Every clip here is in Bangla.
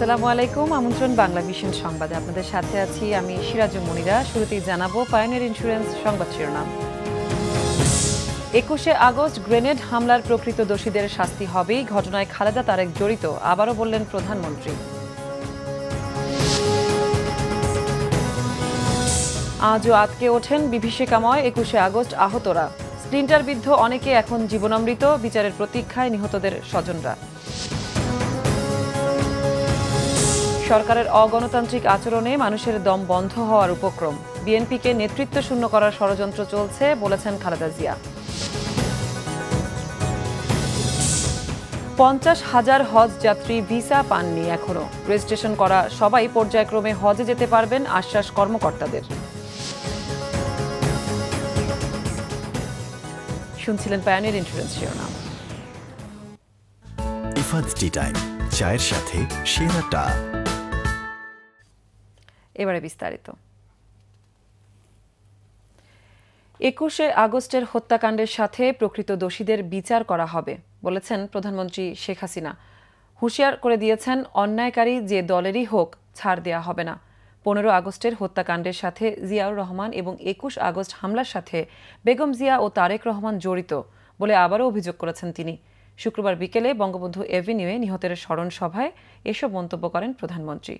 আসসালামু আলাইকুম। আমন্ত্রণ বাংলা ভিশন সংবাদে আপনাদের সাথে আছি আমি সিরাজুল মনিরা। শুরুতেই জানাবো পায়োনিয়ার ইন্স্যুরেন্স সংবাদ শিরোনাম। 21শে আগস্ট গ্রেনেড হামলার প্রকৃত দোষীদের শাস্তি হবেই, ঘটনায় খালেদা তারেক জড়িত, আবারও বললেন প্রধানমন্ত্রী। আজও আটকে ওঠেন বিভীষিকাময় 21শে আগস্ট আহতরা। স্প্লিন্টার বিদ্ধ অনেকে এখন জীবনামৃত, বিচারের প্রতীক্ষায় নিহতদের স্বজনরা। সরকারের অগণতান্ত্রিক আচরণে মানুষের দম বন্ধ হওয়ার উপক্রম, বিএনপিকে নেতৃত্ব শূন্য করার ষড়যন্ত্র চলছে বলেছেন খালেদা জিয়া। 50,000 হজ যাত্রী ভিসা পাননি এখনো, রেজিস্ট্রেশন করা সবাই পর্যায়ক্রমে হজে যেতে পারবেন, আশ্বাস কর্মকর্তাদের। শুনছিলেন পায়োনিয়ার ইন্স্যুরেন্স শিরোনাম। ইফাদ টি টাইম, চায়ের সাথে সেরাটা। এবারে বিস্তারিত। 21শে আগস্টের হত্যাকাণ্ডের সাথে প্রকৃত দোষীদের বিচার করা হবে বলেছেন প্রধানমন্ত্রী শেখ হাসিনা। হুঁশিয়ার করে দিয়েছেন, অন্যায়কারী যে দলেরই হোক ছাড় দেয়া হবে না। 15 আগস্টের হত্যাকাণ্ডের সাথে জিয়াউর রহমান এবং 21 আগস্ট হামলার সাথে বেগম জিয়া ও তারেক রহমান জড়িত বলে আবারও অভিযোগ করেছেন তিনি। শুক্রবার বিকেলে বঙ্গবন্ধু এভিনিউয়ে নিহতের স্মরণ সভায় এসব মন্তব্য করেন প্রধানমন্ত্রী।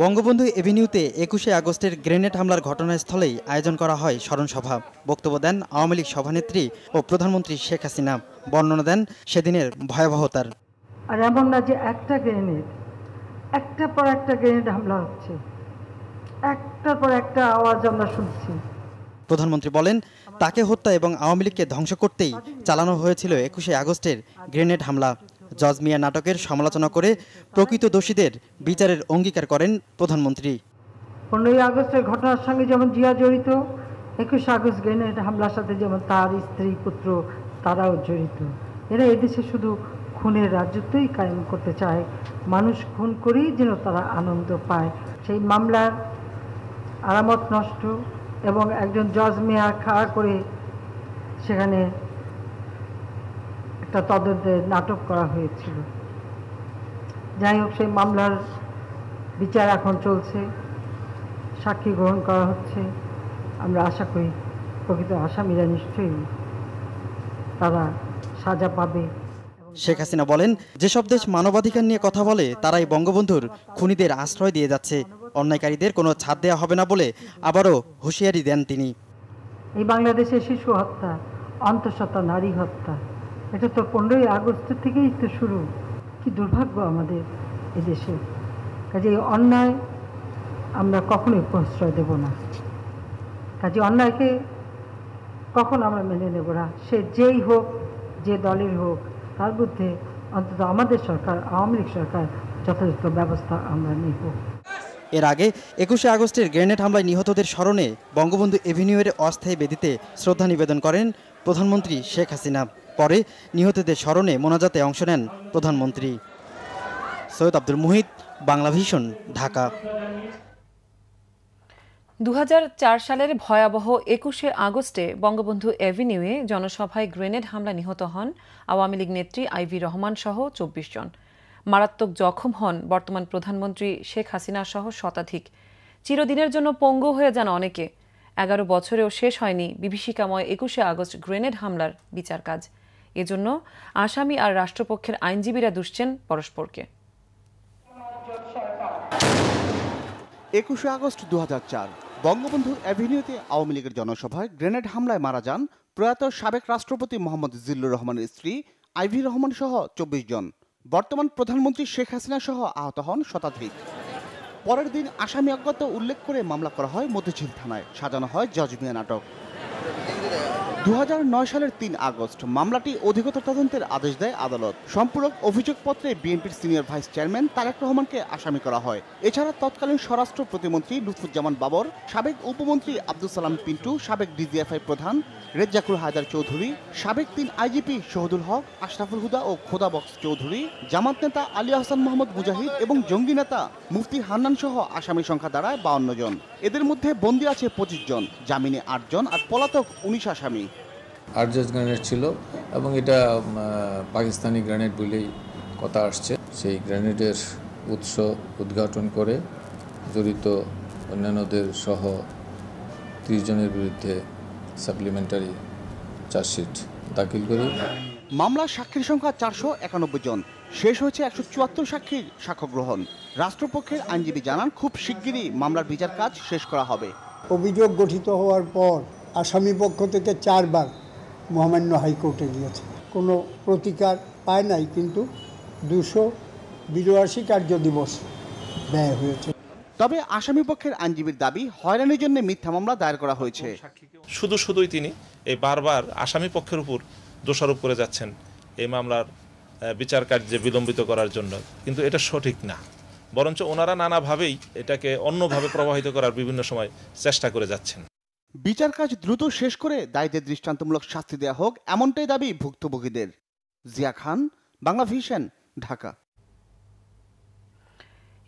বঙ্গবন্ধু এভিনিউতে 21শে আগস্টের গ্রেনেড হামলার ঘটনাস্থলেই আয়োজন করা হয় স্মরণসভা। বক্তব্য দেন আওয়ামী লীগ সভানেত্রী ও প্রধানমন্ত্রী শেখ হাসিনা। বর্ণনা দেন সেদিনের ভয়াবহতার। আর এমন না যে একটার পর একটা গ্রেনেড হামলা হচ্ছে, একটার পর একটা আওয়াজ আমরা শুনছি। প্রধানমন্ত্রী বলেন, তাকে হত্যা এবং আওয়ামী লীগকে ধ্বংস করতেই চালানো হয়েছিল 21শে আগস্টের গ্রেনেড হামলা। জজ মিয়া নাটকের সমালোচনা করে প্রকৃত দোষীদের বিচারের অঙ্গীকার করেন প্রধানমন্ত্রী। 15 আগস্টের ঘটনার সঙ্গে যেমন জিয়া জড়িত, 21 আগস্ট গ্রেনেড হামলার সাথে যেমন তার স্ত্রী পুত্র তারাও জড়িত। এরা এদেশে শুধু খুনের রাজত্বই কায়েম করতে চায়, মানুষ খুন করেই যেন তারা আনন্দ পায়। সেই মামলার আরামত নষ্ট এবং একজন জজ মিয়া খাড়া করে সেখানে একটা তদন্তের নাটক করা হয়েছিল। যাই হোক, সেই মামলার বিচার এখন চলছে, সাক্ষী গ্রহণ করা হচ্ছে। আমরা আশা করি প্রকৃত আসামিরা নিশ্চয়ই তারা সাজা পাবে। শেখ হাসিনা বলেন, যেসব দেশ মানবাধিকার নিয়ে কথা বলে তারাই বঙ্গবন্ধুর খুনিদের আশ্রয় দিয়ে যাচ্ছে। অন্যায়কারীদের কোনো ছাড় দেওয়া হবে না বলে আবারও হুঁশিয়ারি দেন তিনি। এই বাংলাদেশে শিশু হত্যা, অন্তঃসত্ত্বা নারী হত্যা, এটা তো 15 আগস্ট থেকেই তো শুরু। কি দুর্ভাগ্য আমাদের এদেশে। কাজে এই অন্যায় আমরা কখনোই প্রশ্রয় দেব না। কাজে অন্যায়কে কখন আমরা মেনে নেব না। সে যেই হোক, যে দলের হোক, তার বিরুদ্ধে অন্তত আমাদের সরকার, আওয়ামী লীগ সরকার যথাযথ ব্যবস্থা আমরা নেব। এর আগে 21শে আগস্টের গ্রেনেড হামলায় নিহতদের স্মরণে বঙ্গবন্ধু এভিনিউয়ের অস্থায়ী বেদিতে শ্রদ্ধা নিবেদন করেন প্রধানমন্ত্রী শেখ হাসিনা। পরে নিহতদের স্মরণে মোনাজাতে অংশ নেন প্রধানমন্ত্রী। সৈয়দ আব্দুল মুহিত, বাংলা ভিশন, ঢাকা। 2004 সালের ভয়াবহ 21শে আগস্টে বঙ্গবন্ধু এভিনিউয়ে জনসভায় গ্রেনেড হামলা নিহত হন আওয়ামী লীগ নেত্রী আইভি রহমান সহ 24 জন। মারাত্মক জখম হন বর্তমান প্রধানমন্ত্রী শেখ হাসিনা সহ শতাধিক। চিরদিনের জন্য পঙ্গু হয়ে যান অনেকে। 11 বছরেও শেষ হয়নি বিভীষিকাময় 21শে আগস্ট গ্রেনেড হামলার বিচার কাজ। এজন্য আসামি আর রাষ্ট্রপক্ষের আইনজীবীরা দুষছেন পরস্পরকে। 21শে আগস্ট 2004 বঙ্গবন্ধু অ্যাভিনিউতে আওয়ামী লীগের জনসভায় গ্রেনেড হামলায় মারা যান প্রয়াত সাবেক রাষ্ট্রপতি মোহাম্মদ জিল্লুর রহমানের স্ত্রী আইভি রহমান সহ 24 জন। বর্তমান প্রধানমন্ত্রী শেখ হাসিনা সহ আহত হন শতাধিক। পরের দিন আসামি অজ্ঞাত উল্লেখ করে মামলা করা হয় মতিঝিল থানায়, সাজানো হয় জজ মিয়া নাটক। 2009 সালের 3 আগস্ট মামলাটি অধিকতর তদন্তের আদেশ দেয় আদালত। সম্পূরক অভিযোগপত্রে বিএনপির সিনিয়র ভাইস চেয়ারম্যান তারেক রহমানকে আসামি করা হয়। এছাড়া তৎকালীন স্বরাষ্ট্র প্রতিমন্ত্রী লুৎফুজ্জামান বাবর, সাবেক উপমন্ত্রী আব্দুল সালাম পিন্টু, সাবেক ডিজিএফআই প্রধান রেজ্জাকুর হায়দার চৌধুরী, সাবেক 3 আইজিপি শহীদুল হক, আশরাফুল হুদা ও খোদা বক্স চৌধুরী, জামাত নেতা আলী আহসান মোহাম্মদ মুজাহিদ এবং জঙ্গি নেতা মুফতি হান্নান সহ আসামির সংখ্যা দাঁড়ায় 52 জন। এদের মধ্যে বন্দী আছে 25 জন, জামিনে 8 জন আর পলাতক 19 আসামি। আরজেস গ্রেনেড ছিল এবং এটা পাকিস্তানি গ্রেনেড বলেই কথা আসছে। সেই গ্রেনেডের উৎস উদ্ঘাটন করে জড়িত অন্যান্যদের সহ 30 জনের বিরুদ্ধে সাপ্লিমেন্টারি চার্জশিট দাখিল করি। মামলার সাক্ষীর সংখ্যা 491 জন। শেষ হয়েছে 174 সাক্ষীর সাক্ষ্য গ্রহণ। রাষ্ট্রপক্ষের আইনজীবী জানান, খুব শিগগিরই মামলার বিচার কাজ শেষ করা হবে। অভিযোগ গঠিত হওয়ার পর আসামি পক্ষ থেকে 4 বার মহামান্য হাইকোর্টে গিয়েছে, কোনো প্রতিকার পায় নাই, কিন্তু 282 কার্যদিবস ব্যয় হয়েছে। তবে আসামি পক্ষের আইনজীবীর দাবি, হয়রানির জন্য মিথ্যা মামলা দায়ের করা হয়েছে। শুধুই তিনি এই বারবার আসামি পক্ষের উপর দোষারোপ করে যাচ্ছেন এই মামলার বিচার কার্যে বিলম্বিত করার জন্য, কিন্তু এটা সঠিক না। বরঞ্চ ওনারা নানাভাবেই এটাকে অন্যভাবে প্রবাহিত করার বিভিন্ন সময় চেষ্টা করে যাচ্ছেন। বিচার কাজ দ্রুত শেষ করে দায়ীদের দৃষ্টান্তমূলক শাস্তি দেওয়া হোক, এমনটাই দাবি ভুক্তভোগীদের। জিয়া খান, বাংলা ভিশন, ঢাকা।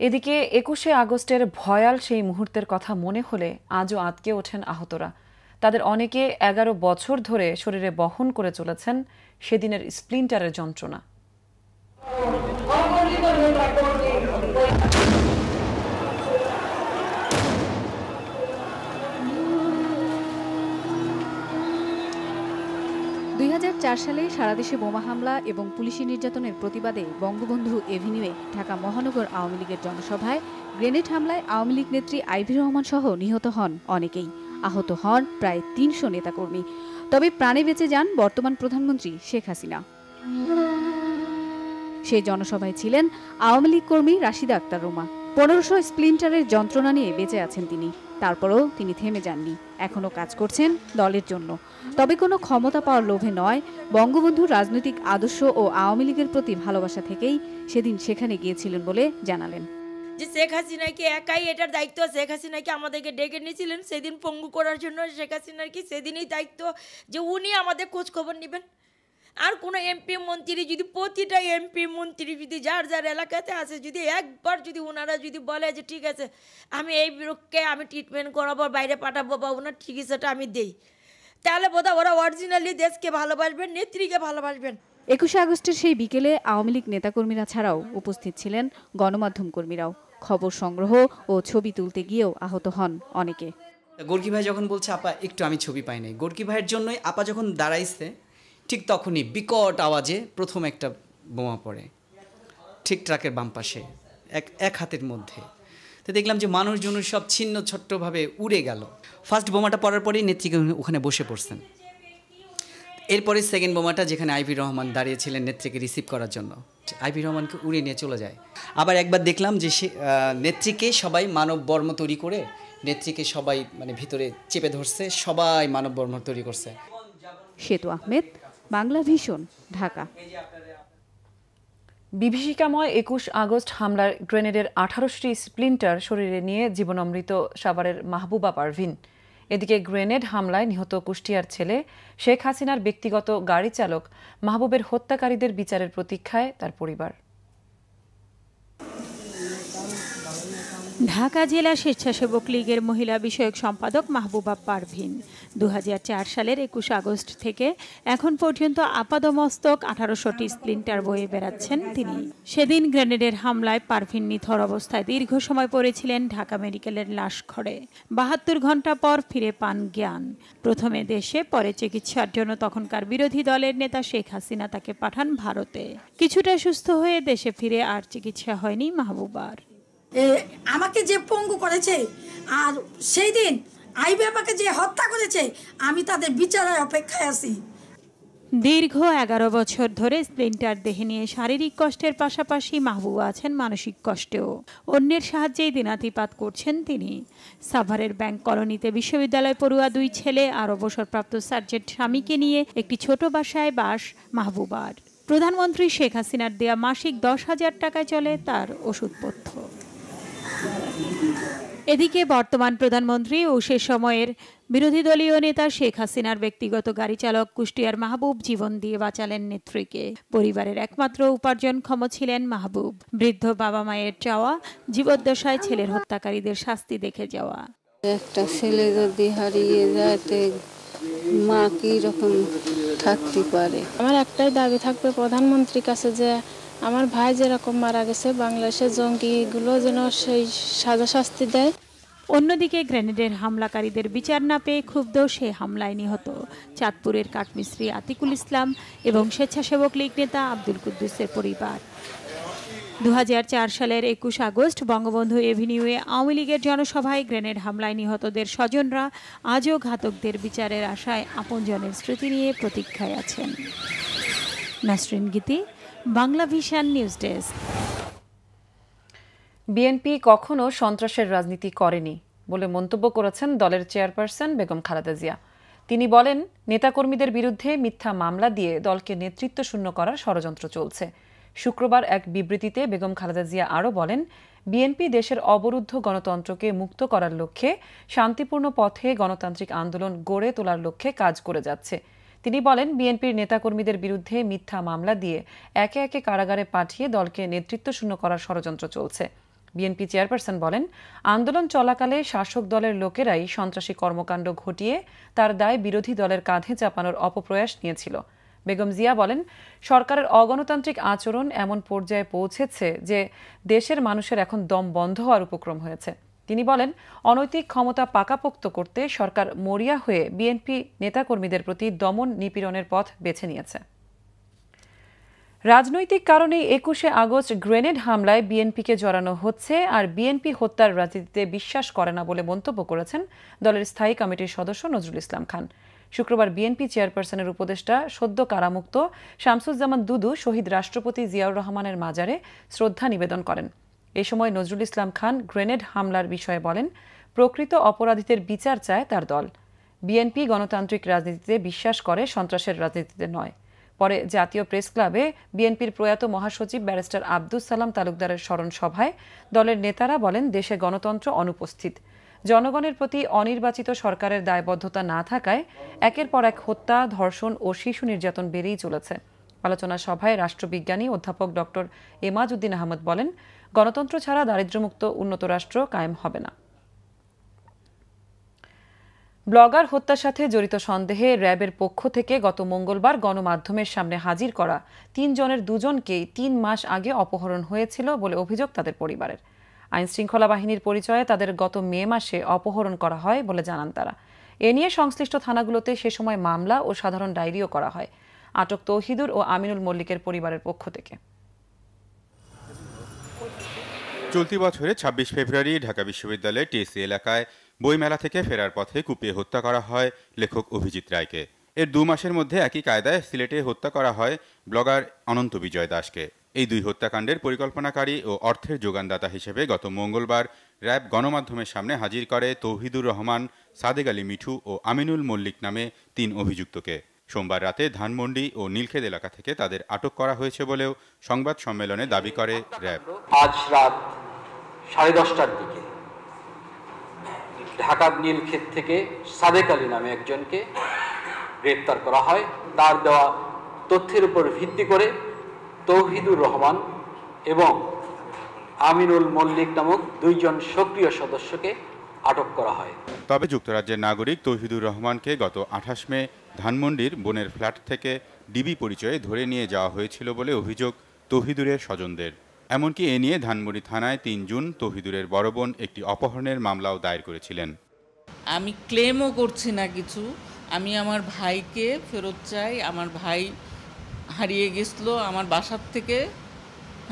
এদিকে 21শে আগস্টের ভয়াল সেই মুহূর্তের কথা মনে হলে আজও আঁতকে ওঠেন আহতরা। তাদের অনেকে 11 বছর ধরে শরীরে বহন করে চলেছেন সেদিনের স্প্লিন্টারের যন্ত্রণা। সালে সারা দেশে বোমা হামলা এবং পুলিশি নির্যাতনের প্রতিবাদে বঙ্গবন্ধু এভিনিউয়ে ঢাকা মহানগর আওয়ামী লীগের জনসভায় গ্রেনেড হামলায় আওয়ামী লীগ নেত্রী আইভি রহমান সহ নিহত হন অনেকেই। আহত হন প্রায় 300 নেতাকর্মী। তবে প্রাণে বেঁচে যান বর্তমান প্রধানমন্ত্রী শেখ হাসিনা। সেই জনসভায় ছিলেন আওয়ামী লীগ কর্মী রাশিদা আক্তার রুমা। 1500 স্প্লিন্টারের যন্ত্রণা নিয়ে বেঁচে আছেন তিনি। তারপরও তিনি থেমে যাননি, এখনো কাজ করছেন দলের জন্য। তবে কোনো ক্ষমতা পাওয়ার লোভে নয়, বঙ্গবন্ধুর রাজনৈতিক আদর্শ ও আওয়ামী লীগের প্রতি ভালোবাসা থেকেই সেদিন সেখানে গিয়েছিলেন বলে জানালেন। যে শেখ হাসিনাকে একাই এটার দায়িত্ব, শেখ হাসিনাকে আমাদেরকে ডেকে নিয়েছিলেন সেদিন পঙ্গু করার জন্য। শেখ হাসিনার কি সেদিনই দায়িত্ব যে উনি আমাদের খোঁজ খবর নেবেন। আর কোনো এমপি মন্ত্রী যদি, প্রতিটা এমপি মন্ত্রী যদি যার যার এলাকাতে আসে, যদি একবার যদি ওনারা যদি বলে যে ঠিক আছে আমি এই রোগকে আমি ট্রিটমেন্ট করাবো, বাইরে পাঠাবো বা ওনার চিকিৎসাটা আমি দেই, তাহলে বোধহয় ওরা অরিজিনালি দেশকে ভালোবাসবেন, নেত্রীকে ভালোবাসবেন। 21শে আগস্টের সেই বিকেলে আওয়ামী লীগ নেতাকর্মীরা ছাড়াও উপস্থিত ছিলেন গণমাধ্যম কর্মীরাও। খবর সংগ্রহ ও ছবি তুলতে গিয়েও আহত হন অনেকে। গোর্কি ভাই যখন বলছে আপা একটু আমি ছবি পাই নাই, গোর্কি ভাইয়ের জন্যই আপা যখন দাঁড়াইছে ঠিক তখনই বিকট আওয়াজে প্রথম একটা বোমা পড়ে ঠিক ট্রাকের বাম পাশে এক হাতের মধ্যে। তো দেখলাম যে মানুষজন সব ছিন্ন ছোট্টভাবে উড়ে গেল। ফার্স্ট বোমাটা পড়ার পরেই নেত্রীকে ওখানে বসে পড়ছেন। এরপরে সেকেন্ড বোমাটা যেখানে আইভি রহমান দাঁড়িয়েছিলেন নেত্রীকে রিসিভ করার জন্য, আইভি রহমানকে উড়িয়ে নিয়ে চলে যায়। আবার একবার দেখলাম যে সে নেত্রীকে সবাই মানব বর্ম তৈরি করে নেত্রীকে সবাই মানে ভিতরে চেপে ধরছে, সবাই মানব বর্ম তৈরি করছে। সেতু আহমেদ, বাংলা ভিশন, ঢাকা। বিভীষিকাময় 21 আগস্ট হামলার গ্রেনেডের 18টি স্প্লিন্টার শরীরে নিয়ে জীবনামৃত সাভারের মাহবুবা পারভিন। এদিকে গ্রেনেড হামলায় নিহত কুষ্টিয়ার ছেলে শেখ হাসিনার ব্যক্তিগত গাড়ি চালক মাহবুবের হত্যাকারীদের বিচারের প্রতীক্ষায় তার পরিবার। ঢাকা জেলা স্বেচ্ছাসেবক লীগের মহিলা বিষয়ক সম্পাদক মাহবুবা পারভিন 2004 সালের 21 আগস্ট থেকে এখন পর্যন্ত আপাদমস্তক 1800টি স্প্লিন্টার বয়ে বেড়াচ্ছেন তিনি। সেদিন গ্রেনেডের হামলায় পারভিন নিথর অবস্থায় দীর্ঘ সময় পড়েছিলেন ঢাকা মেডিকেলের লাশঘরে। 72 ঘণ্টা পর ফিরে পান জ্ঞান। প্রথমে দেশে, পরে চিকিৎসার জন্য তখনকার বিরোধী দলের নেতা শেখ হাসিনা তাকে পাঠান ভারতে। কিছুটা সুস্থ হয়ে দেশে ফিরে আর চিকিৎসা হয়নি মাহবুবার। আমাকে যে পঙ্গু করেছে আর সেই দিন আইবি আমাকে যে হত্যা করেছে, আমি তাদের বিচারের অপেক্ষায় আছি। দীর্ঘ 11 বছর ধরে স্প্লিন্টার দেহে নিয়ে শারীরিক কষ্টের পাশাপাশি মাহবুবা আছেন মানসিক কষ্টেও। অন্যের সাহায্যেই দিনাতিপাত করছেন তিনি। সাভারের ব্যাংক কলোনিতে বিশ্ববিদ্যালয় পড়ুয়া 2 ছেলে আর অবসরপ্রাপ্ত সার্জেন্ট স্বামীকে নিয়ে একটি ছোট বাসায় বাস মাহবুবার। প্রধানমন্ত্রী শেখ হাসিনার দেয়া মাসিক 10,000 টাকায় চলে তার ওষুধপথ্য। এদিকে বর্তমান প্রধানমন্ত্রী ও সে সময়ের বিরোধী দলীয় নেতা শেখ হাসিনার ব্যক্তিগত গাড়ি চালক কুষ্টিয়ার মাহবুব জীবন দিয়ে বাঁচালেন নেত্রীকে। পরিবারের একমাত্র উপার্জনক্ষম ছিলেন মাহবুব। বৃদ্ধ বাবা মায়ের চাওয়া, জীবদ্দশায় ছেলের হত্যাকারীদের শাস্তি দেখে যাওয়া। একটা ছেলে যদি হারিয়ে যায় মা কি রকম থাকতে পারে। আমার একটাই দাবি থাকবে প্রধানমন্ত্রীর কাছে যে আমার ভাই যেরকম মারা গেছে বাংলাদেশের জঙ্গিগুলো যেন সেই সাজা শাস্তি দেয়। অন্যদিকে গ্রেনেডের হামলাকারীদের বিচার না পেয়ে ক্ষুব্ধ সে হামলায় নিহত চাঁদপুরের কাঠমিস্ত্রি আতিকুল ইসলাম এবং স্বেচ্ছাসেবক লীগ নেতা আব্দুল কুদ্দুসের পরিবার। 2004 সালের 21 আগস্ট বঙ্গবন্ধু এভিনিউয়ে আওয়ামী লীগের জনসভায় গ্রেনেড হামলায় নিহতদের স্বজনরা আজও ঘাতকদের বিচারের আশায় আপনজনের স্মৃতি নিয়ে প্রতীক্ষায় আছেন। নাসরিন গীতি, Bangla vision news desk. BNP কখনো সন্ত্রাসের রাজনীতি করেনি বলে মন্তব্য করেছেন দলের চেয়ারপারসন বেগম খালেদা জিয়া। তিনি বলেন, নেতাকর্মীদের বিরুদ্ধে মিথ্যা মামলা দিয়ে দলকে নেতৃত্ব শূন্য করার ষড়যন্ত্র চলছে। শুক্রবার এক বিবৃতিতে বেগম খালেদা জিয়া আরও বলেন, বিএনপি দেশের অবরুদ্ধ গণতন্ত্রকে মুক্ত করার লক্ষ্যে শান্তিপূর্ণ পথে গণতান্ত্রিক আন্দোলন গড়ে তোলার লক্ষ্যে কাজ করে যাচ্ছে। তিনি বলেন, বিএনপির নেতাকর্মীদের বিরুদ্ধে মিথ্যা মামলা দিয়ে একে একে কারাগারে পাঠিয়ে দলকে নেতৃত্ব শূন্য করার ষড়যন্ত্র চলছে। বিএনপি চেয়ারপারসন বলেন, আন্দোলন চলাকালে শাসক দলের লোকেরাই সন্ত্রাসী কর্মকাণ্ড ঘটিয়ে তার দায় বিরোধী দলের কাঁধে চাপানোর অপপ্রয়াস নিয়েছিল। বেগম জিয়া বলেন, সরকারের অগণতান্ত্রিক আচরণ এমন পর্যায়ে পৌঁছেছে যে দেশের মানুষের এখন দম বন্ধ হওয়ার উপক্রম হয়েছে। তিনি বলেন, অনৈতিক ক্ষমতা পাকাপোক্ত করতে সরকার মরিয়া হয়ে বিএনপি নেতাকর্মীদের প্রতি দমন নিপীড়নের পথ বেছে নিয়েছে। রাজনৈতিক কারণে 21শে আগস্ট গ্রেনেড হামলায় বিএনপিকে জড়ানো হচ্ছে আর বিএনপি হত্যার রাজনীতিতে বিশ্বাস করে না বলে মন্তব্য করেছেন দলের স্থায়ী কমিটির সদস্য নজরুল ইসলাম খান। শুক্রবার বিএনপি চেয়ারপারসনের উপদেষ্টা সদ্য কারামুক্ত শামসুজ্জামান দুদু শহীদ রাষ্ট্রপতি জিয়াউর রহমানের মাজারে শ্রদ্ধা নিবেদন করেন। এ সময় নজরুল ইসলাম খান গ্রেনেড হামলার বিষয়ে বলেন, প্রকৃত অপরাধীদের বিচার চায় তার দল। বিএনপি গণতান্ত্রিক রাজনীতিতে বিশ্বাস করে, সন্ত্রাসের রাজনীতিতে নয়। পরে জাতীয় প্রেস ক্লাবে বিএনপির প্রয়াত মহাসচিব ব্যারিস্টার আব্দুস সালাম তালুকদারের স্মরণ সভায় দলের নেতারা বলেন, দেশে গণতন্ত্র অনুপস্থিত। জনগণের প্রতি অনির্বাচিত সরকারের দায়বদ্ধতা না থাকায় একের পর এক হত্যা, ধর্ষণ ও শিশু নির্যাতন বেড়েই চলেছে। আলোচনা সভায় রাষ্ট্রবিজ্ঞানী অধ্যাপক ডক্টর এমাজউদ্দিন আহমদ বলেন, গণতন্ত্র ছাড়া দারিদ্র্যমুক্ত উন্নত রাষ্ট্র কায়েম হবে না। ব্লগার হত্যার সাথে জড়িত সন্দেহে র্যাবের পক্ষ থেকে গত মঙ্গলবার গণমাধ্যমের সামনে হাজির করা 3 জনের 2 জনকেই 3 মাস আগে অপহরণ হয়েছিল বলে অভিযোগ তাদের পরিবারের। আইনশৃঙ্খলা বাহিনীর পরিচয়ে তাদের গত মে মাসে অপহরণ করা হয় বলে জানান তারা। এ নিয়ে সংশ্লিষ্ট থানাগুলোতে সে সময় মামলা ও সাধারণ ডায়েরিও করা হয়। আটক তৌহিদুর ও আমিনুল মল্লিকের পরিবারের পক্ষ থেকে। চলতি বছরে 26 ফেব্রুয়ারি ঢাকা বিশ্ববিদ্যালয়ের টিএসসি এলাকায় বইমেলা থেকে ফেরার পথে কুপিয়ে হত্যা করা হয় লেখক অভিজিৎ রায়কে। এর 2 মাসের মধ্যে একই কায়দায় সিলেটে হত্যা করা হয় ব্লগার অনন্ত বিজয় দাসকে। এই 2 হত্যাকাণ্ডের পরিকল্পনাকারী ও অর্থের যোগানদাতা হিসেবে গত মঙ্গলবার র্যাব গণমাধ্যমের সামনে হাজির করে তৌহিদুর রহমান, সাদেক আলী মিঠু ও আমিনুল মল্লিক নামে 3 অভিযুক্তকে। সোমবার রাতে ধানমন্ডি ও নীলক্ষেত এলাকা থেকে তাদের আটক করা হয়েছে বলেও সংবাদ সম্মেলনে দাবি করে র্যাব। আজ রাত 10:30টার দিকে ঢাকার নীলক্ষেত থেকে সাদেক আলী নামে একজনকে গ্রেপ্তার করা হয়। তার দেওয়া তথ্যের উপর ভিত্তি করে তৌহিদুর রহমান এবং আমিনুল মল্লিক নামক 2 জন সক্রিয় সদস্যকে আটক করা হয়। তবে যুক্তরাজ্যের নাগরিক তৌহিদুর রহমানকে গত 28 মে ধানমন্ডির বোনের ফ্ল্যাট থেকে ডিবি পরিচয়ে ধরে নিয়ে যাওয়া হয়েছিল বলে অভিযোগ তৌহিদুরের স্বজনদের। এমনকি এ নিয়ে ধানমন্ডি থানায় 3 জুন তৌহিদুরের বড় বোন একটি অপহরণের মামলাও দায়ের করেছিলেন। আমি ক্লেমও করছি না কিছু, আমি আমার ভাইকে ফেরত চাই। আমার ভাই হারিয়ে গেছিল আমার বাসার থেকে,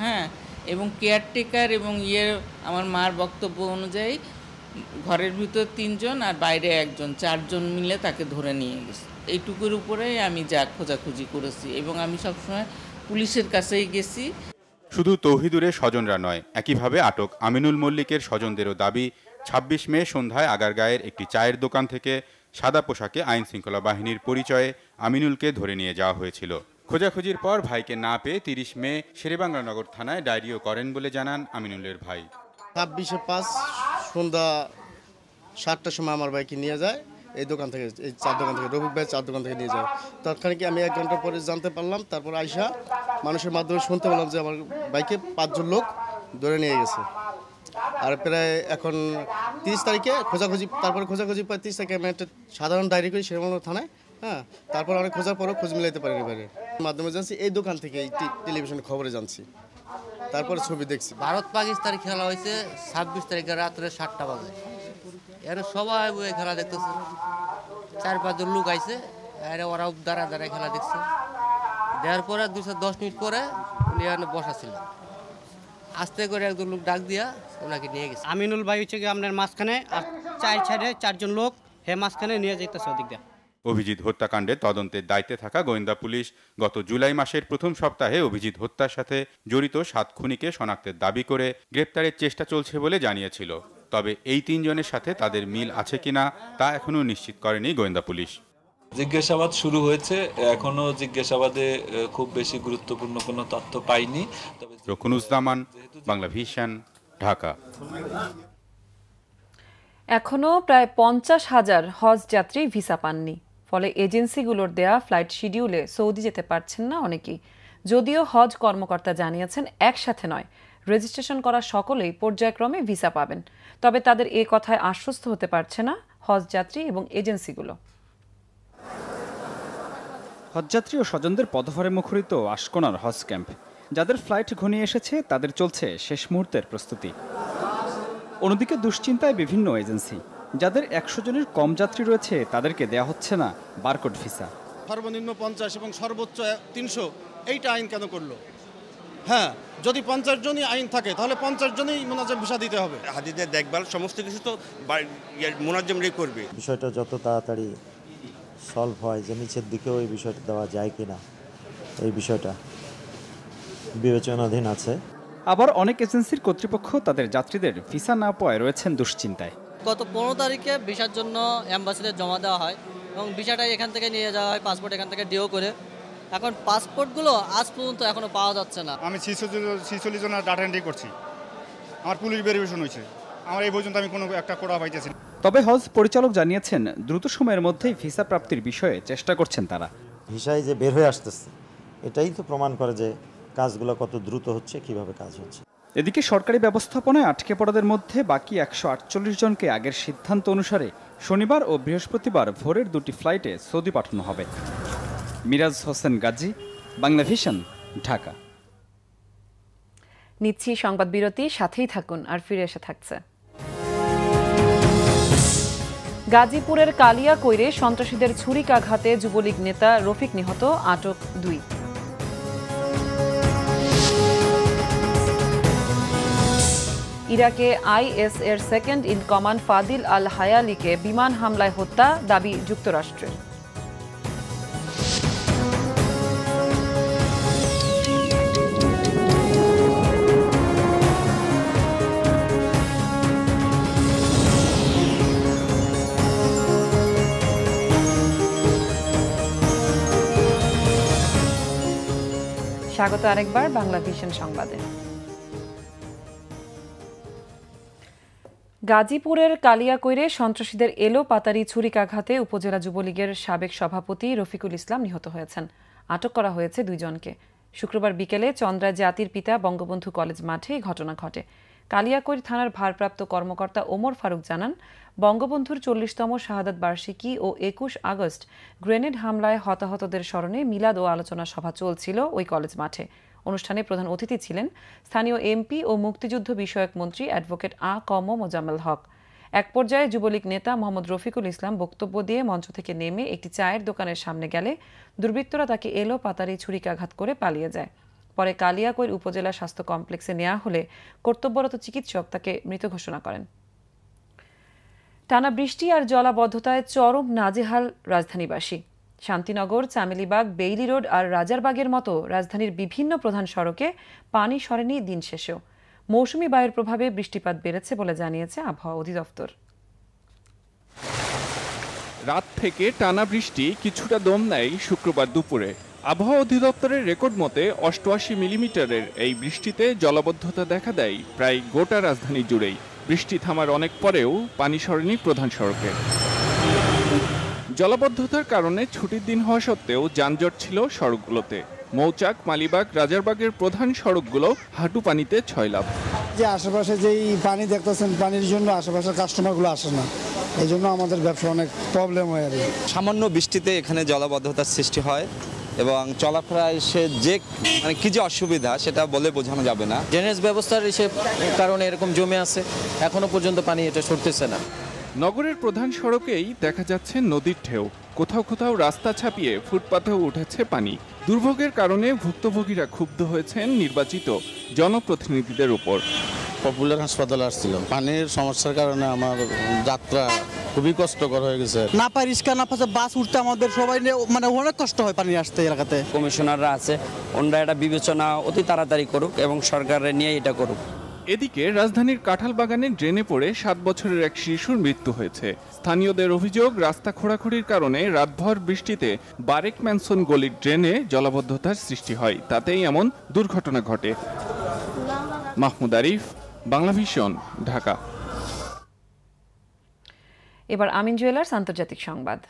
হ্যাঁ, এবং কেয়ারটেকার এবং আমার মার বক্তব্য অনুযায়ী ঘরের ভিতর 3 জন আর বাইরে 1 জন, 4 জন মিলে তাকে ধরে নিয়ে গেছে। এইটুকুর উপরেই আমি যা খোঁজাখুঁজি করেছি এবং আমি সবসময় পুলিশের কাছেই গেছি। শুধু তৌহিদুরের স্বজনরা নয়, একইভাবে আটক আমিনুল মল্লিকের স্বজনদেরও দাবি 26 মে সন্ধ্যায় আগারগাঁয়ের একটি চায়ের দোকান থেকে সাদা পোশাকে আইনশৃঙ্খলা বাহিনীর পরিচয়ে আমিনুলকে ধরে নিয়ে যাওয়া হয়েছিল। খোঁজাখুঁজির পর ভাইকে না পেয়ে 30 মে শেরেবাংলানগর থানায় ডায়েরিও করেন বলে জানান আমিনুলের ভাই। 26/5 সন্ধ্যা 7টার সময় আমার ভাইকে নিয়ে যায় এই দোকান থেকে, এই চার দোকান থেকে, রফিক ভাই চার দোকান থেকে নিয়ে যায়। তৎক্ষণিক আমি 1 ঘন্টা পরে জানতে পারলাম। তারপর আইসা মানুষের মাধ্যমে শুনতে পেলাম যে আমার বাইকে 5 জন লোক ধরে নিয়ে গেছে। আর প্রায় এখন 30 তারিখে খোঁজাখুঁজি, তারপরে খোঁজাখুঁজি প্রায় 30 তারিখে আমি একটা সাধারণ ডায়েরি করি শেরেবাংলা থানায়, হ্যাঁ। তারপর অনেক খোঁজার পরও খোঁজ মিলাইতে পারিনি বাইরে। মাধ্যমে জানছি এই দোকান থেকে এই টেলিভিশন খবরে জানছি, তারপরে ছবি দেখছি। ভারত পাকিস্তান খেলা হয়েছে 26 তারিখে রাত্রে 7টা বাজে। এর সবাই ওই খেলা দেখতেছে, 4-5 জন লোক আইছে, ওরাও দাঁড়ায় খেলা দেখছে। দেওয়ার পরে 210 মিনিট পরে উনি এখানে বসা ছিল, আস্তে করে একজন লোক ডাক দিয়া ওনাকে নিয়ে গেছে। আমিনুল ভাই হচ্ছে কি আপনার মাঝখানে, আর 4 লোক হে মাঝখানে নিয়ে যাইতেছে ওদিক দিয়ে। অভিজিৎ হত্যাকাণ্ডে তদন্তের দায়িত্বে থাকা গোয়েন্দা পুলিশ গত জুলাই মাসের প্রথম সপ্তাহে অভিজিৎ হত্যার সাথে জড়িত 7 খুনিকে শনাক্তের দাবি করে গ্রেপ্তারের চেষ্টা চলছে বলে জানিয়েছিল। তবে এই 3 জনের সাথে তাদের মিল আছে কিনা তা এখনও নিশ্চিত করেনি গোয়েন্দা পুলিশ। জিজ্ঞাসাবাদ শুরু হয়েছে, এখনো জিজ্ঞাসাবাদে খুব বেশি গুরুত্বপূর্ণ কোনো তথ্য পাইনি। তবে রকুনুজ্জামান, বাংলা ভিশন, ঢাকা। এখনও প্রায় 50,000 হজ যাত্রী ভিসা পাননি। ফলে এজেন্সিগুলোর দেয়া ফ্লাইট শিডিউলে সৌদি যেতে পারছেন না অনেকেই। যদিও হজ কর্মকর্তা জানিয়েছেন একসাথে নয়, রেজিস্ট্রেশন করা সকলেই পর্যায়ক্রমে ভিসা পাবেন। তবে তাদের এ কথায় আশ্বস্ত হতে পারছে না হজ যাত্রী এবং এজেন্সিগুলো। হজযাত্রী ও স্বজনদের পদভারে মুখরিত আশকোনার হজ ক্যাম্প। যাদের ফ্লাইট ঘনিয়ে এসেছে তাদের চলছে শেষ মুহূর্তের প্রস্তুতি। অন্যদিকে দুশ্চিন্তায় বিভিন্ন এজেন্সি। যাদের 100 জনের কম যাত্রী রয়েছে তাদেরকে দেয়া হচ্ছে না বারকোড ভিসা। সর্বনিম্ন 50 এবং সর্বোচ্চ 300, এইটা আইন কেন করলো? হ্যাঁ, যদি 50 জনই আইন থাকে তাহলে 50 জনই মুনাজ্জম ভিসা দিতে হবে। হাজিদের দেখভাল সমস্ত কিছু তো মুনাজ্জমরাই করবে। বিষয়টা যত তাড়াতাড়ি সলভ হয়, যে নিচের দিকেও এই বিষয়টা দেওয়া যায় কিনা, এই বিষয়টা বিবেচনাধীন আছে। আবার অনেক এজেন্সির কর্তৃপক্ষ তাদের যাত্রীদের ভিসা না পাওয়ায় রয়েছেন দুশ্চিন্তায়। গত 15 তারিখে ভিসার জন্য অ্যাম্বাসিতে জমা দেওয়া হয় এবং ভিসাটাই এখান থেকে নিয়ে যাওয়া হয়, পাসপোর্ট এখান থেকে ডিও করে। এখন পাসপোর্টগুলো আজ পর্যন্ত এখনো পাওয়া যাচ্ছে না। আমি 46 জনের ডাটা এন্ট্রি করছি, আমার পুলিশ ভেরিফিকেশন হয়েছে, আমার এই পর্যন্ত আমি কোনো একটা কোড়া পাইতেছি। তবে হজ পরিচালক জানিয়েছেন দ্রুত সময়ের মধ্যেই ভিসা প্রাপ্তির বিষয়ে চেষ্টা করছেন তারা। ভিসায় যে বের হয়ে আসতেছে এটাই তো প্রমাণ করে যে কাজগুলো কত দ্রুত হচ্ছে, কিভাবে কাজ হচ্ছে। এদিকে সরকারি ব্যবস্থাপনায় আটকে পড়াদের মধ্যে বাকি 148 জনকে আগের সিদ্ধান্ত অনুসারে শনিবার ও বৃহস্পতিবার ভোরের 2টি ফ্লাইটে সৌদি পাঠানো হবে। মিরাজ হোসেন গাজী, বাংলা ভিশন, ঢাকা। নিচ্ছি সংবাদ বিরতি, সাথেই থাকুন, আর ফিরে এসে থাকছে। গাজীপুরের কালিয়াকৈরে সন্ত্রাসীদের ছুরিকাঘাতে যুবলীগ নেতা রফিক নিহত, আটক 2। ইরাকে আইএস এর সেকেন্ড ইন কমান্ড ফাদিল আল হায়ালিকে বিমান হামলায় হত্যা, দাবি যুক্তরাষ্ট্রের। স্বাগত আরেকবার বাংলা ভিশন সংবাদে। গাজীপুরের কালিয়াকৈরে সন্ত্রাসীদের এলোপাতাড়ি ছুরিকাঘাতে উপজেলা যুবলীগের সাবেক সভাপতি রফিকুল ইসলাম নিহত হয়েছেন। আটক করা হয়েছে 2 জনকে। শুক্রবার বিকেলে চন্দ্রা জাতির পিতা বঙ্গবন্ধু কলেজ মাঠে এই ঘটনা ঘটে। কালিয়াকৈর থানার ভারপ্রাপ্ত কর্মকর্তা ওমর ফারুক জানান, বঙ্গবন্ধুর 40তম শাহাদাত বার্ষিকী ও 21 আগস্ট গ্রেনেড হামলায় হতাহতদের স্মরণে মিলাদ ও আলোচনা সভা চলছিল ওই কলেজ মাঠে। অনুষ্ঠানে প্রধান অতিথি ছিলেন স্থানীয় এমপি ও মুক্তিযুদ্ধ বিষয়ক মন্ত্রী অ্যাডভোকেট আ ক ম মোজাম্মেল হক। এক পর্যায়ে যুবলীগ নেতা মোহাম্মদ রফিকুল ইসলাম বক্তব্য দিয়ে মঞ্চ থেকে নেমে একটি চায়ের দোকানের সামনে গেলে দুর্বৃত্তরা তাকে এলোপাতাড়ি ছুরিকাঘাত করে পালিয়ে যায়। পরে কালিয়াকৈর উপজেলা স্বাস্থ্য কমপ্লেক্সে নেওয়া হলে কর্তব্যরত চিকিৎসক তাকে মৃত ঘোষণা করেন। টানা বৃষ্টি আর জলাবদ্ধতায় চরম নাজেহাল রাজধানীবাসী। শান্তিনগর, চামেলিবাগ, বেইলি রোড আর রাজারবাগের মতো রাজধানীর বিভিন্ন প্রধান সড়কে পানি সরেনি দিন শেষেও। মৌসুমী বায়ুর প্রভাবে বৃষ্টিপাত বেড়েছে বলে জানিয়েছে আবহাওয়া অধিদপ্তর। রাত থেকে টানা বৃষ্টি কিছুটা দম নেয় শুক্রবার দুপুরে। আবহাওয়া অধিদপ্তরের রেকর্ড মতে 88 মিলিমিটারের এই বৃষ্টিতে জলাবদ্ধতা দেখা দেয় প্রায় গোটা রাজধানী জুড়েই। বৃষ্টি থামার অনেক পরেও পানি সরেনি প্রধান সড়কে। জলাবদ্ধতার কারণে ছুটির দিন হওয়া সত্ত্বেও যানজট ছিল সড়কগুলোতে। মৌচাক, মালিবাগ, রাজারবাগের প্রধান সড়কগুলো হাঁটু পানিতে ছয়লাভ। যে আশেপাশে যেই পানি দেখতেছেন, পানির জন্য আশেপাশের কাস্টমারগুলো আসে না, এই জন্য আমাদের ব্যবসা অনেক প্রবলেম হয়। আর সামান্য বৃষ্টিতে এখানে জলাবদ্ধতার সৃষ্টি হয় এবং চলাফেরায় সে যে মানে কি যে অসুবিধা সেটা বলে বোঝানো যাবে না। ড্রেনেজ ব্যবস্থার কারণে এরকম জমে আছে, এখনো পর্যন্ত পানি এটা সরতেছে না। নগরের প্রধান সড়কেই দেখা যাচ্ছে নদীর ঢেউ, কোথাও কোথাও রাস্তা ছাপিয়ে ফুটপাতেও উঠেছে পানি। দুর্ভোগের কারণে ভুক্তভোগীরা ক্ষুব্ধ হয়েছেন নির্বাচিত জনপ্রতিনিধিদের উপর। পপুলার হাসপাতালে আসছিল, পানির সমস্যার কারণে আমার যাত্রা খুবই কষ্টকর হয়ে গেছে। না পাই রিক্সা না পাশে বাস উঠতে আমাদের সবাই মানে অনেক কষ্ট হয় পানি আসতে এলাকাতে। কমিশনাররা আছে, ওনারা এটা বিবেচনা অতি তাড়াতাড়ি করুক এবং সরকারের নিয়ে এটা করুক। এদিকে রাজধানীর কাঁঠালবাগানে ড্রেনে পড়ে 7 বছরের এক শিশুর মৃত্যু হয়েছে। স্থানীয়দের অভিযোগ, রাস্তা খোঁড়াখুড়ির কারণে রাতভর বৃষ্টিতে বারেক ম্যানসন গলির ড্রেনে জলাবদ্ধতার সৃষ্টি হয়, তাতেই এমন দুর্ঘটনা ঘটে। মাহমুদ আরিফ, বাংলাভিশন, ঢাকা। এবার আমিন জুয়েলার্স আন্তর্জাতিক সংবাদ।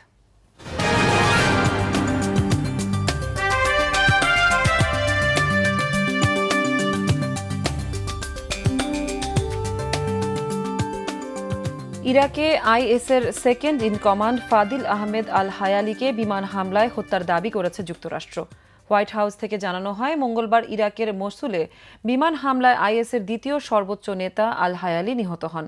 ইরাকে আইএসের সেকেন্ড ইন কমান্ড ফাদিল আহমেদ আল হায়ালিকে বিমান হামলায় হত্যার দাবি করেছে যুক্তরাষ্ট্র। হোয়াইট হাউস থেকে জানানো হয়, মঙ্গলবার ইরাকের মসুলে বিমান হামলায় আইএসের দ্বিতীয় সর্বোচ্চ নেতা আল হায়ালি নিহত হন।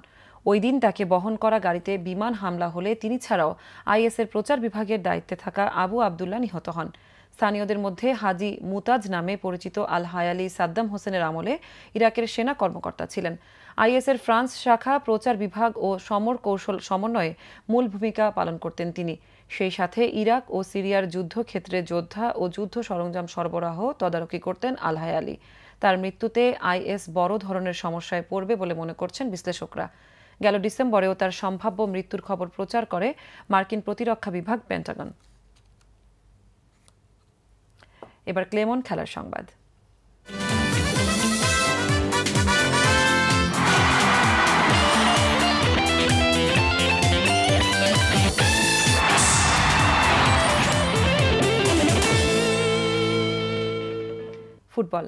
ওই দিন তাকে বহন করা গাড়িতে বিমান হামলা হলে তিনি ছাড়াও আইএসের প্রচার বিভাগের দায়িত্বে থাকা আবু আবদুল্লাহ নিহত হন। স্থানীয়দের মধ্যে হাজি মুতাজ নামে পরিচিত আল হায়ালি সাদ্দাম হোসেনের আমলে ইরাকের সেনা কর্মকর্তা ছিলেন। আইএসের ফ্রান্স শাখা প্রচার বিভাগ ও সমর কৌশল সমন্বয়ে মূল ভূমিকা পালন করতেন তিনি। সেই সাথে ইরাক ও সিরিয়ার যুদ্ধক্ষেত্রে যোদ্ধা ও যুদ্ধ সরঞ্জাম সরবরাহ তদারকি করতেন আল হায়ালি। তার মৃত্যুতে আইএস বড় ধরনের সমস্যায় পড়বে বলে মনে করছেন বিশ্লেষকরা। গেল ডিসেম্বরেও তার সম্ভাব্য মৃত্যুর খবর প্রচার করে মার্কিন প্রতিরক্ষা বিভাগ পেন্টাগন। এবার ক্লেমন খেলার সংবাদ। ফুটবল।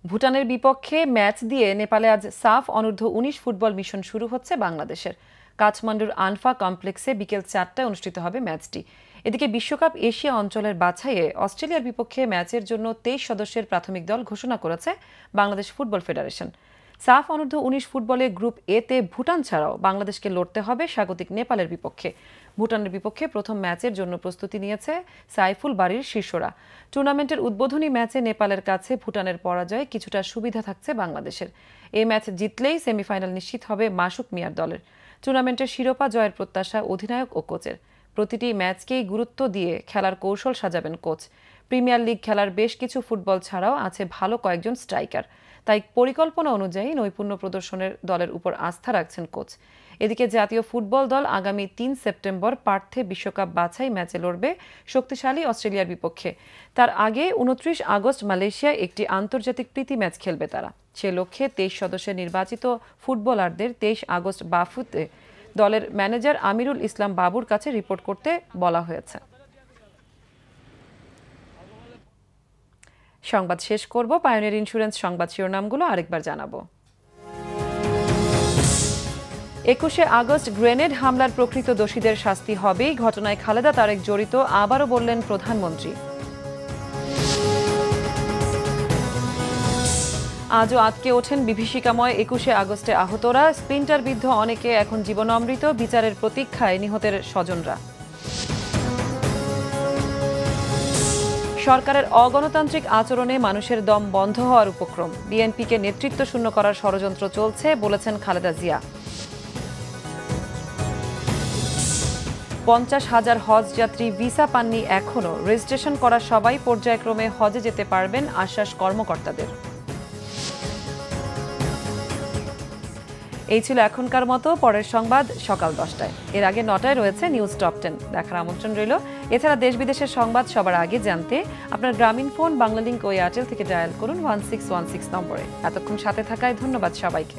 ভুটানের বিপক্ষে ম্যাচ দিয়ে নেপালে আজ সাফ অনূর্ধ্ব-19 ফুটবল মিশন শুরু হচ্ছে বাংলাদেশের। কাঠমান্ডুর আনফা কমপ্লেক্সে বিকেল 4টায় অনুষ্ঠিত হবে ম্যাচটি। এদিকে বিশ্বকাপ এশিয়া অঞ্চলের বাছাইয়ে অস্ট্রেলিয়ার বিপক্ষে ম্যাচের জন্য 23 সদস্যের প্রাথমিক দল ঘোষণা করেছে বাংলাদেশ ফুটবল ফেডারেশন। সাফ অনূর্ধ্ব-19 ফুটবলে গ্রুপ এতে ভুটান ছাড়াও বাংলাদেশকে লড়তে হবে স্বাগতিক নেপালের বিপক্ষে। ভুটানের বিপক্ষে প্রথম ম্যাচের জন্য প্রস্তুতি নিয়েছে সাইফুল বাড়ির শীর্ষরা। টুর্নামেন্টের উদ্বোধনী ম্যাচে নেপালের কাছে ভুটানের পরাজয়ে কিছুটা সুবিধা থাকছে বাংলাদেশের। এই ম্যাচ জিতলেই সেমিফাইনাল নিশ্চিত হবে মাসুক মিয়ার দলের। টুর্নামেন্টের শিরোপা জয়ের প্রত্যাশা অধিনায়ক ও কোচের। প্রতিটি ম্যাচকেই গুরুত্ব দিয়ে খেলার কৌশল সাজাবেন কোচ। প্রিমিয়ার লিগ খেলার বেশ কিছু ফুটবল ছাড়াও আছে ভালো কয়েকজন স্ট্রাইকার, তাই পরিকল্পনা অনুযায়ী নৈপুণ্য প্রদর্শনের দলের উপর আস্থা রাখছেন কোচ। এদিকে জাতীয় ফুটবল দল আগামী 3 সেপ্টেম্বর পার্থে বিশ্বকাপ বাছাই ম্যাচে লড়বে শক্তিশালী অস্ট্রেলিয়ার বিপক্ষে। তার আগে 29 আগস্ট মালয়েশিয়ায় একটি আন্তর্জাতিক প্রীতি ম্যাচ খেলবে তারা। সে লক্ষ্যে 23 সদস্যের নির্বাচিত ফুটবলারদের 23 আগস্ট বাফুতে দলের ম্যানেজার আমিরুল ইসলাম বাবুর কাছে রিপোর্ট করতে বলা হয়েছে। সংবাদ শেষ করব, পায়োনিয়ার ইন্স্যুরেন্স সংবাদ শিরোনামগুলো আরেকবার জানাবো। 21শে আগস্ট গ্রেনেড হামলার প্রকৃত দোষীদের শাস্তি হবেই, ঘটনায় খালেদা তারেক জড়িত আবারও বললেন প্রধানমন্ত্রী। আজও আটকে ওঠেন বিভীষিকাময় 21শে আগস্টে আহতরা। স্প্লিন্টার বিদ্ধ অনেকে এখন জীবনামৃত, বিচারের প্রতীক্ষায় নিহতের স্বজনরা। সরকারের অগণতান্ত্রিক আচরণে মানুষের দম বন্ধ হওয়ার উপক্রম, বিএনপিকে নেতৃত্ব শূন্য করার ষড়যন্ত্র চলছে বলেছেন খালেদা জিয়া। 50,000 হজ যাত্রী ভিসা পাননি এখনো, রেজিস্ট্রেশন করা সবাই পর্যায়ক্রমে হজে যেতে পারবেন, আশ্বাস কর্মকর্তাদের। এই ছিল এখনকার মতো, পরের সংবাদ সকাল 10টায়। এর আগে 9টায় রয়েছে নিউজ টপ 10, দেখার আমন্ত্রণ রইল। এছাড়া দেশ বিদেশের সংবাদ সবার আগে জানতে আপনার গ্রামীণ ফোন, বাংলালিংক ও এয়ারটেল থেকে ডায়াল করুন 1616 নম্বরে। এতক্ষণ সাথে থাকায় ধন্যবাদ সবাইকে।